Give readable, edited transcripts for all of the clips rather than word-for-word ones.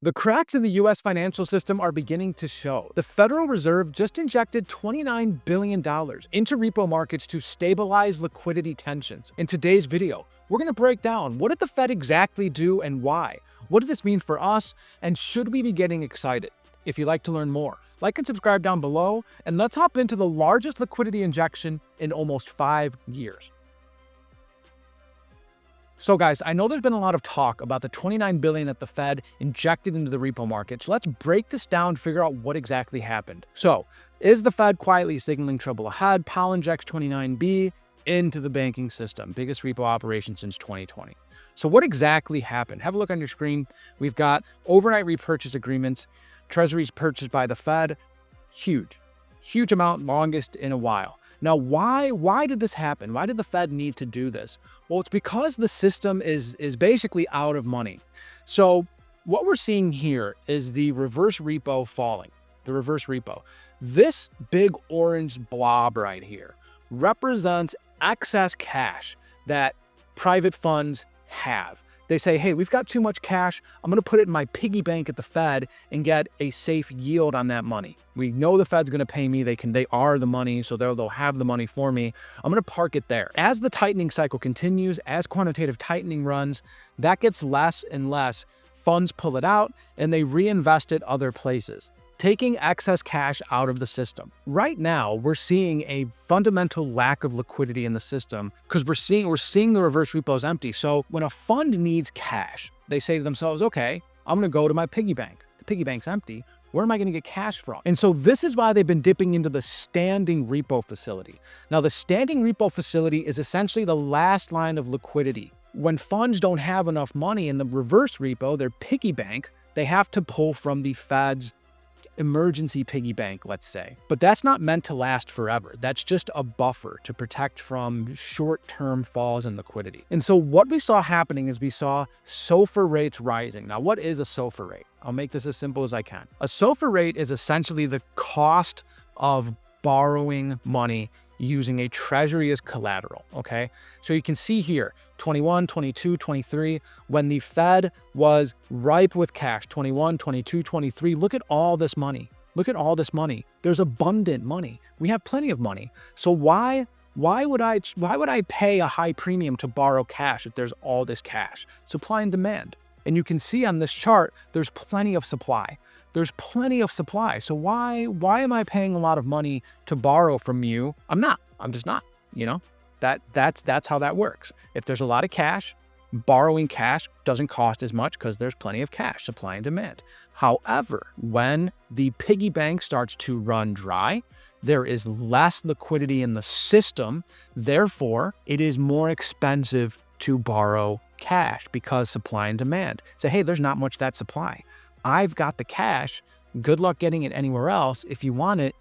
The cracks in the U.S. financial system are beginning to show. The Federal Reserve just injected $29 billion into repo markets to stabilize liquidity tensions. In today's video, we're going to break down what did the Fed exactly do and why? What does this mean for us? And should we be getting excited? If you'd like to learn more, like and subscribe down below, and let's hop into the largest liquidity injection in almost 5 years. So guys, I know there's been a lot of talk about the $29 billion that the Fed injected into the repo market. So let's break this down, figure out what exactly happened. So, is the Fed quietly signaling trouble ahead? Powell injects 29B into the banking system. Biggest repo operation since 2020. So what exactly happened? Have a look on your screen. We've got overnight repurchase agreements, treasuries purchased by the Fed. Huge amount, longest in a while. Now, why did this happen? Why did the Fed need to do this? Well, it's because the system is basically out of money. So what we're seeing here is the reverse repo falling, the reverse repo. This big orange blob right here represents excess cash that private funds have. They say, hey, we've got too much cash. I'm going to put it in my piggy bank at the Fed and get a safe yield on that money. We know the Fed's going to pay me. They are the money, so they'll have the money for me. I'm going to park it there. As the tightening cycle continues, as quantitative tightening runs, that gets less and less. Funds pull it out and they reinvest it other places, taking excess cash out of the system. Right now, we're seeing a fundamental lack of liquidity in the system because we're seeing the reverse repos empty. So when a fund needs cash, they say to themselves, okay, I'm going to go to my piggy bank. The piggy bank's empty. Where am I going to get cash from? And so this is why they've been dipping into the standing repo facility. Now, the standing repo facility is essentially the last line of liquidity. When funds don't have enough money in the reverse repo, their piggy bank, they have to pull from the Fed's emergency piggy bank, let's say. But that's not meant to last forever. That's just a buffer to protect from short-term falls in liquidity. And so what we saw happening is we saw SOFR rates rising. Now, what is a SOFR rate? I'll make this as simple as I can. A SOFR rate is essentially the cost of borrowing money using a treasury as collateral, okay? So you can see here, 21, 22, 23, when the Fed was ripe with cash, 21, 22, 23, look at all this money. Look at all this money. There's abundant money. We have plenty of money. So why would I pay a high premium to borrow cash if there's all this cash? Supply and demand. And you can see on this chart, there's plenty of supply. There's plenty of supply. So why am I paying a lot of money to borrow from you? I'm just not, you know? That's how that works. If there's a lot of cash, borrowing cash doesn't cost as much because there's plenty of cash, supply and demand. However, when the piggy bank starts to run dry, there is less liquidity in the system. Therefore, it is more expensive to borrow cash because supply and demand. Say, hey, there's not much that supply. I've got the cash. Good luck getting it anywhere else. If you want it,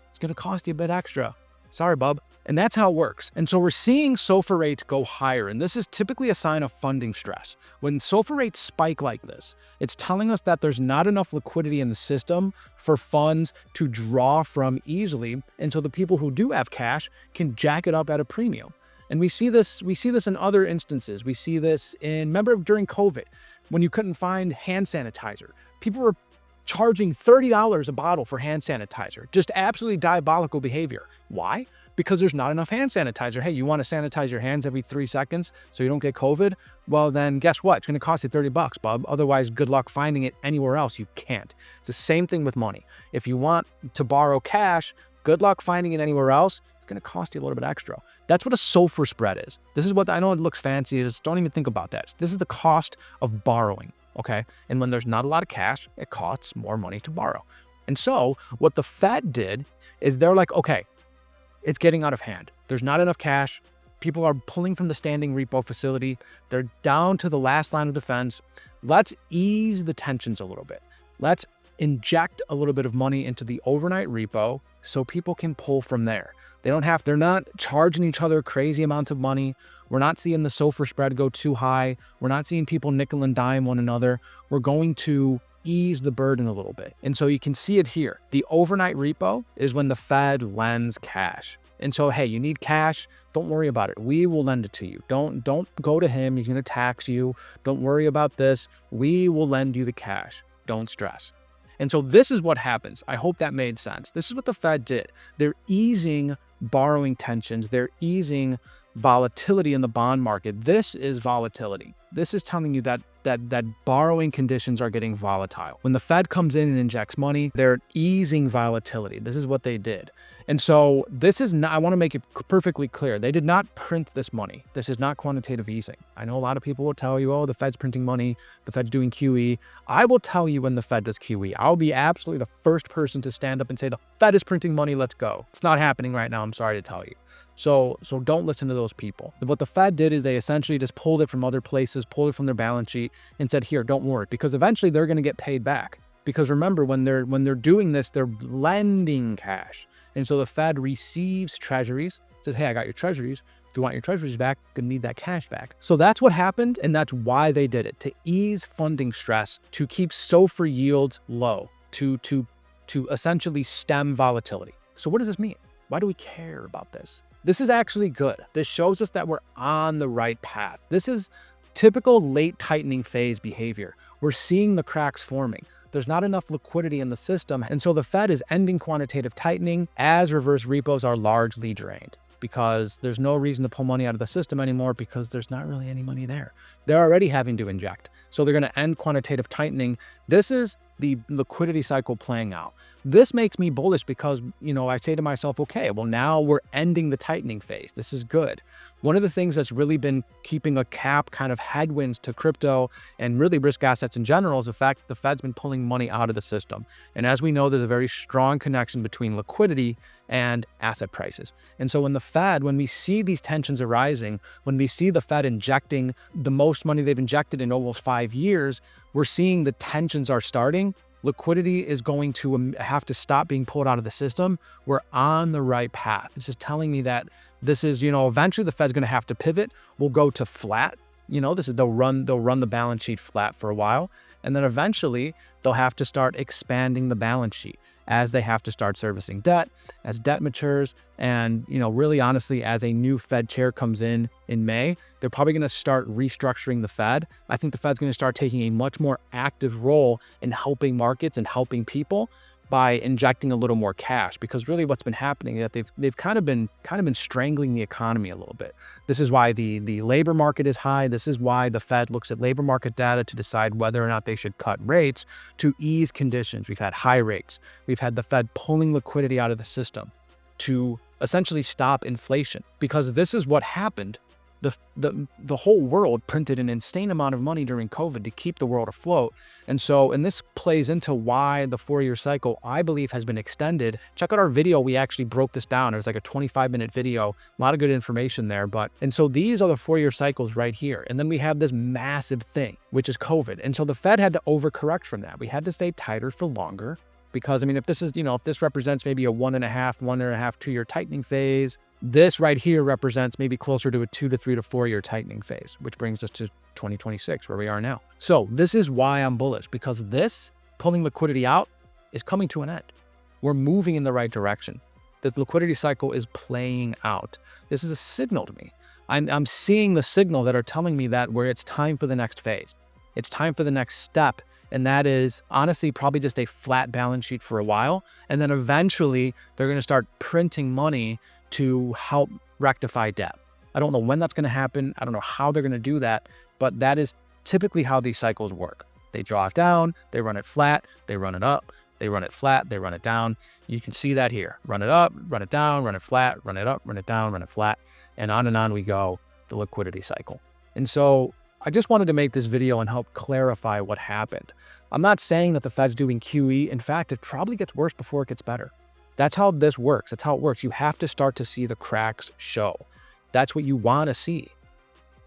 it's going to cost you a bit extra. Sorry, bub. And that's how it works. And so we're seeing SOFR rates go higher. And this is typically a sign of funding stress. When SOFR rates spike like this, it's telling us that there's not enough liquidity in the system for funds to draw from easily. And so the people who do have cash can jack it up at a premium. And we see this in other instances. We see this remember during COVID, when you couldn't find hand sanitizer. People were charging $30 a bottle for hand sanitizer. Just absolutely diabolical behavior. Why? Because there's not enough hand sanitizer. Hey, you want to sanitize your hands every 3 seconds so you don't get COVID? Well, then guess what? It's going to cost you $30, bub. Otherwise, good luck finding it anywhere else. You can't. It's the same thing with money. If you want to borrow cash, good luck finding it anywhere else. It's going to cost you a little bit extra. That's what a SOFR spread is. This is what, I know it looks fancy. Just don't even think about that. This is the cost of borrowing, okay? And when there's not a lot of cash, it costs more money to borrow. And so what the Fed did is they're like, okay, it's getting out of hand. There's not enough cash. People are pulling from the standing repo facility. They're down to the last line of defense. Let's ease the tensions a little bit. Let's inject a little bit of money into the overnight repo so people can pull from there. They're not charging each other crazy amounts of money. We're not seeing the SOFR spread go too high. We're not seeing people nickel and dime one another. We're going to ease the burden a little bit. And so you can see it here. The overnight repo is when the Fed lends cash. And so, hey, you need cash, don't worry about it. We will lend it to you. Don't go to him. He's going to tax you. Don't worry about this. We will lend you the cash. Don't stress. And so this is what happens. I hope that made sense. This is what the Fed did. They're easing borrowing tensions. They're easing volatility in the bond market. This is volatility. This is telling you that borrowing conditions are getting volatile. When the Fed comes in and injects money, they're easing volatility. This is what they did. And so this is not, I want to make it perfectly clear. They did not print this money. This is not quantitative easing. I know a lot of people will tell you, oh, the Fed's printing money, the Fed's doing QE. I will tell you when the Fed does QE. I'll be absolutely the first person to stand up and say, the Fed is printing money, let's go. It's not happening right now, I'm sorry to tell you. So don't listen to those people. What the Fed did is they essentially just pulled it from other places, pulled it from their balance sheet and said, here, don't worry, because eventually they're going to get paid back. Because remember, when they're doing this, they're lending cash. And so the Fed receives treasuries, says, hey, I got your treasuries. If you want your treasuries back, you're going to need that cash back. So that's what happened, and that's why they did it, to ease funding stress, to keep SOFR yields low, to essentially stem volatility. So what does this mean? Why do we care about this? This is actually good. This shows us that we're on the right path. This is typical late tightening phase behavior. We're seeing the cracks forming. There's not enough liquidity in the system, and so the Fed is ending quantitative tightening as reverse repos are largely drained, because there's no reason to pull money out of the system anymore because there's not really any money there. They're already having to inject. So they're going to end quantitative tightening. This is the liquidity cycle playing out. This makes me bullish because, I say to myself, okay, well, now we're ending the tightening phase. This is good. One of the things that's really been keeping a cap kind of headwinds to crypto and really risk assets in general is the fact that the Fed's been pulling money out of the system. And as we know, there's a very strong connection between liquidity and asset prices. And so when we see these tensions arising, when we see the Fed injecting the most money they've injected in almost 5 years, we're seeing the tensions are starting. Liquidity is going to have to stop being pulled out of the system. We're on the right path. This is telling me that this is, eventually the Fed's going to have to pivot. We'll go to flat. They'll run the balance sheet flat for a while. And then eventually they'll have to start expanding the balance sheet as they have to start servicing debt, as debt matures, and, really honestly, as a new Fed chair comes in May, they're probably going to start restructuring the Fed. I think the Fed's going to start taking a much more active role in helping markets and helping people by injecting a little more cash, because really what's been happening is that they've kind of been strangling the economy a little bit. This is why the labor market is high. This is why the Fed looks at labor market data to decide whether or not they should cut rates to ease conditions. We've had high rates. We've had the Fed pulling liquidity out of the system to essentially stop inflation, because this is what happened. The whole world printed an insane amount of money during COVID to keep the world afloat. And this plays into why the 4-year cycle, I believe, has been extended. Check out our video. We actually broke this down. It was like a 25-minute video, a lot of good information there. And so these are the 4-year cycles right here. And then we have this massive thing, which is COVID. And so the Fed had to overcorrect from that. We had to stay tighter for longer. Because, if this is, if this represents maybe a 1.5, 2-year tightening phase, this right here represents maybe closer to a 2 to 3 to 4-year tightening phase, which brings us to 2026, where we are now. So this is why I'm bullish, because this pulling liquidity out is coming to an end. We're moving in the right direction. This liquidity cycle is playing out. This is a signal to me. I'm seeing the signal that are telling me that it's time for the next phase. It's time for the next step. And that is honestly probably just a flat balance sheet for a while. And then eventually they're going to start printing money to help rectify debt. I don't know when that's going to happen. I don't know how they're going to do that, but that is typically how these cycles work. They draw it down, they run it flat, they run it up, they run it flat, they run it down. You can see that here. Run it up, run it down, run it flat, run it up, run it down, run it flat, and on we go, the liquidity cycle. And so I just wanted to make this video and help clarify what happened. I'm not saying that the Fed's doing QE. In fact, it probably gets worse before it gets better. That's how this works. That's how it works. You have to start to see the cracks show. That's what you want to see.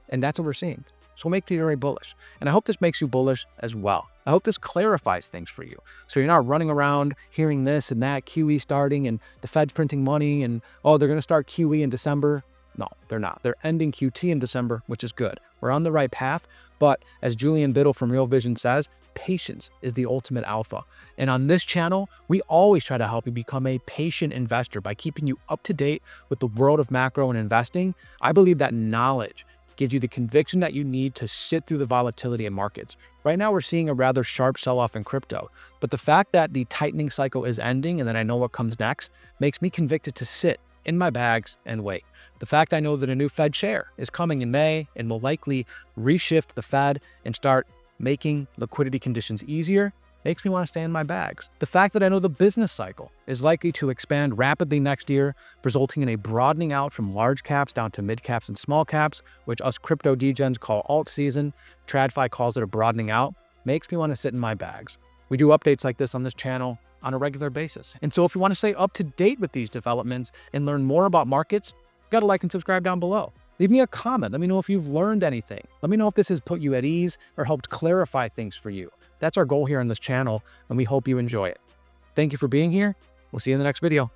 And that's what we're seeing. So make me very bullish. And I hope this makes you bullish as well. I hope this clarifies things for you. So you're not running around hearing this and that, QE starting and the Fed's printing money and, oh, they're going to start QE in December. No, they're not. They're ending QT in December, which is good. We're on the right path. But as Julian Biddle from Real Vision says, patience is the ultimate alpha. And on this channel, we always try to help you become a patient investor by keeping you up to date with the world of macro and investing. I believe that knowledge gives you the conviction that you need to sit through the volatility in markets. Right now, we're seeing a rather sharp sell-off in crypto, but the fact that the tightening cycle is ending and that I know what comes next makes me convicted to sit in my bags and wait. The fact I know that a new Fed chair is coming in May and will likely reshift the Fed and start making liquidity conditions easier makes me want to stay in my bags. The fact that I know the business cycle is likely to expand rapidly next year, resulting in a broadening out from large caps down to mid caps and small caps, which us crypto degens call alt season, TradFi calls it a broadening out, makes me want to sit in my bags. We do updates like this on this channel on a regular basis. And so if you want to stay up to date with these developments and learn more about markets, you gotta like and subscribe down below. Leave me a comment. Let me know if you've learned anything. Let me know if this has put you at ease or helped clarify things for you. That's our goal here on this channel, and we hope you enjoy it. Thank you for being here. We'll see you in the next video.